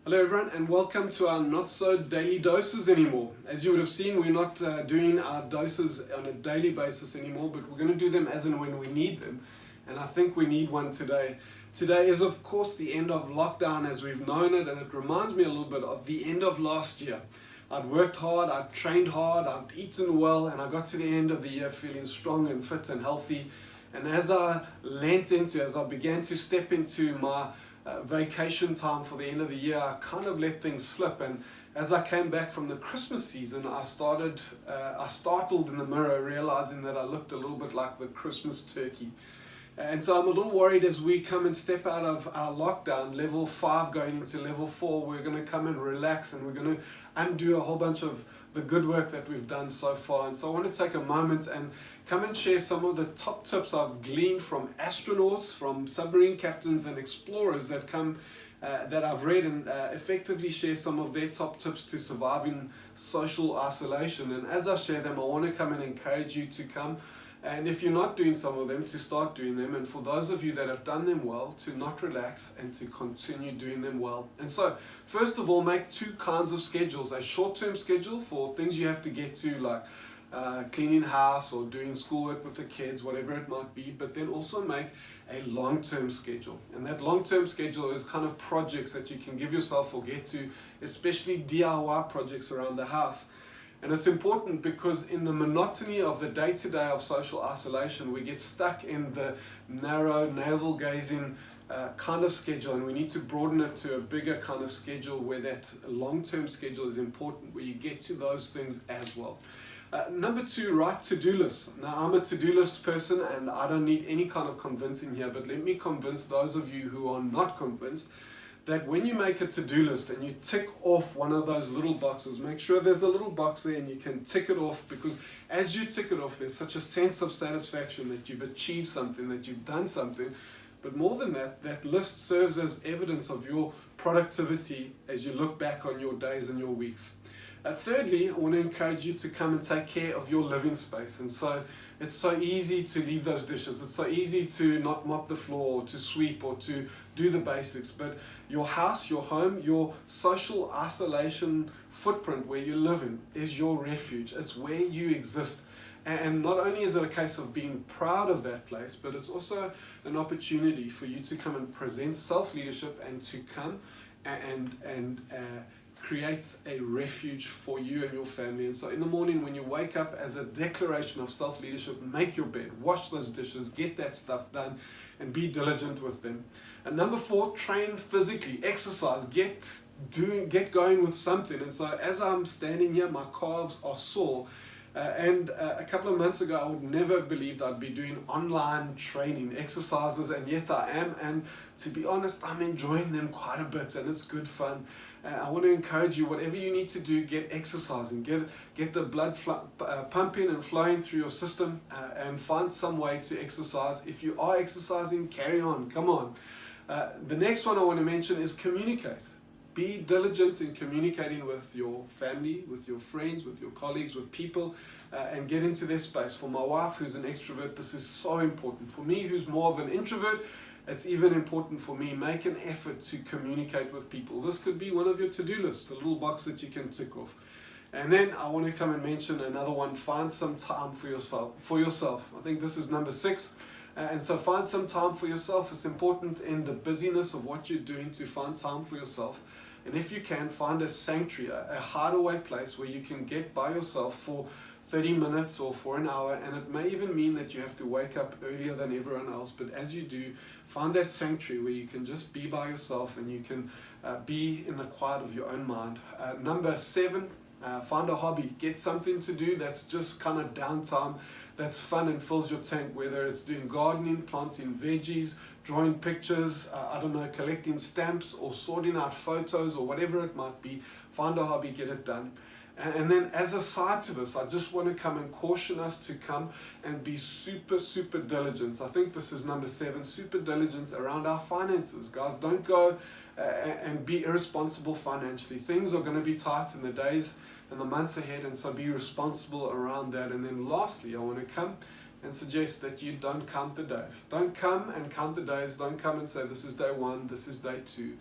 Hello everyone, and welcome to our not so daily doses anymore. As you would have seen, we're not doing our doses on a daily basis anymore, but we're going to do them as and when we need them. And I think we need one today. Today is of course the end of lockdown as we've known it, and it reminds me a little bit of the end of last year. I'd worked hard, I'd trained hard, I'd eaten well, and I got to the end of the year feeling strong and fit and healthy. And as I began to step into my vacation time for the end of the year, I kind of let things slip, and as I came back from the Christmas season, I startled in the mirror realizing that I looked a little bit like the Christmas turkey. And so I'm a little worried as we come and step out of our lockdown, level 5 going into level 4, we're going to come and relax and we're going to undo a whole bunch of the good work that we've done so far. And so I want to take a moment and come and share some of the top tips I've gleaned from astronauts, from submarine captains and explorers that I've read, and effectively share some of their top tips to surviving social isolation. And as I share them, I want to come and encourage you to come. And if you're not doing some of them, to start doing them. And for those of you that have done them well, to not relax and to continue doing them well. And so, first of all, make 2 kinds of schedules. A short-term schedule for things you have to get to, like cleaning house or doing schoolwork with the kids, whatever it might be. But then also make a long-term schedule. And that long-term schedule is kind of projects that you can give yourself or get to, especially DIY projects around the house. And it's important because in the monotony of the day-to-day of social isolation, we get stuck in the narrow, navel-gazing kind of schedule, and we need to broaden it to a bigger kind of schedule where that long-term schedule is important, where you get to those things as well. Number 2, write to-do lists. Now, I'm a to-do list person, and I don't need any kind of convincing here, but let me convince those of you who are not convinced that when you make a to-do list and you tick off one of those little boxes, make sure there's a little box there and you can tick it off, because as you tick it off, there's such a sense of satisfaction that you've achieved something, that you've done something. But more than that, that list serves as evidence of your productivity as you look back on your days and your weeks. Thirdly, I want to encourage you to come and take care of your living space. And so it's so easy to leave those dishes. It's so easy to not mop the floor or to sweep or to do the basics. But your house, your home, your social isolation footprint where you live in is your refuge. It's where you exist. And not only is it a case of being proud of that place, but it's also an opportunity for you to come and present self-leadership and to come and creates a refuge for you and your family. And so in the morning when you wake up, as a declaration of self-leadership, make your bed, wash those dishes, get that stuff done, and be diligent with them. And number 4, train physically, exercise, get going with something. And so as I'm standing here, my calves are sore. And a couple of months ago, I would never have believed I'd be doing online training exercises, and yet I am. And to be honest, I'm enjoying them quite a bit, and it's good fun. I want to encourage you, whatever you need to do, get exercising, get the blood pumping and flowing through your system, and find some way to exercise. If you are exercising, carry on, come on. The next one I want to mention is communicate. Be diligent in communicating with your family, with your friends, with your colleagues, with people, and get into their space. For my wife, who's an extrovert, this is so important. For me, who's more of an introvert, it's even important for me. Make an effort to communicate with people. This could be one of your to-do lists, a little box that you can tick off. And then I want to come and mention another one. Find some time for yourself. I think this is number 6. And so find some time for yourself. It's important in the busyness of what you're doing to find time for yourself. And if you can, find a sanctuary, a hideaway place where you can get by yourself for 30 minutes or for an hour. And it may even mean that you have to wake up earlier than everyone else. But as you do, find that sanctuary where you can just be by yourself and you can be in the quiet of your own mind. Number 7, find a hobby. Get something to do that's just kind of downtime, that's fun and fills your tank, whether it's doing gardening, planting veggies, drawing pictures, collecting stamps or sorting out photos or whatever it might be. Find a hobby, get it done. And then as a side to this, I just want to come and caution us to come and be super, super diligent. I think this is number 7, super diligent around our finances. Guys, don't go and be irresponsible financially. Things are going to be tight in the days and the months ahead, and so be responsible around that. And then lastly, I want to come and suggest that you don't count the days. Don't come and count the days. Don't come and say this is day 1, this is day 2.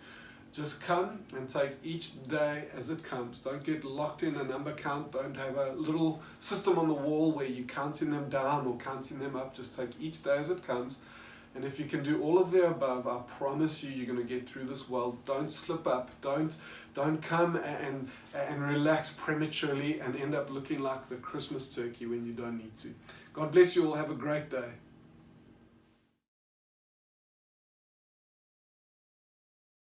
Just come and take each day as it comes. Don't get locked in a number count. Don't have a little system on the wall where you're counting them down or counting them up. Just take each day as it comes. And if you can do all of the above, I promise you, you're going to get through this world. Don't slip up. Don't come and relax prematurely and end up looking like the Christmas turkey when you don't need to. God bless you all. Have a great day.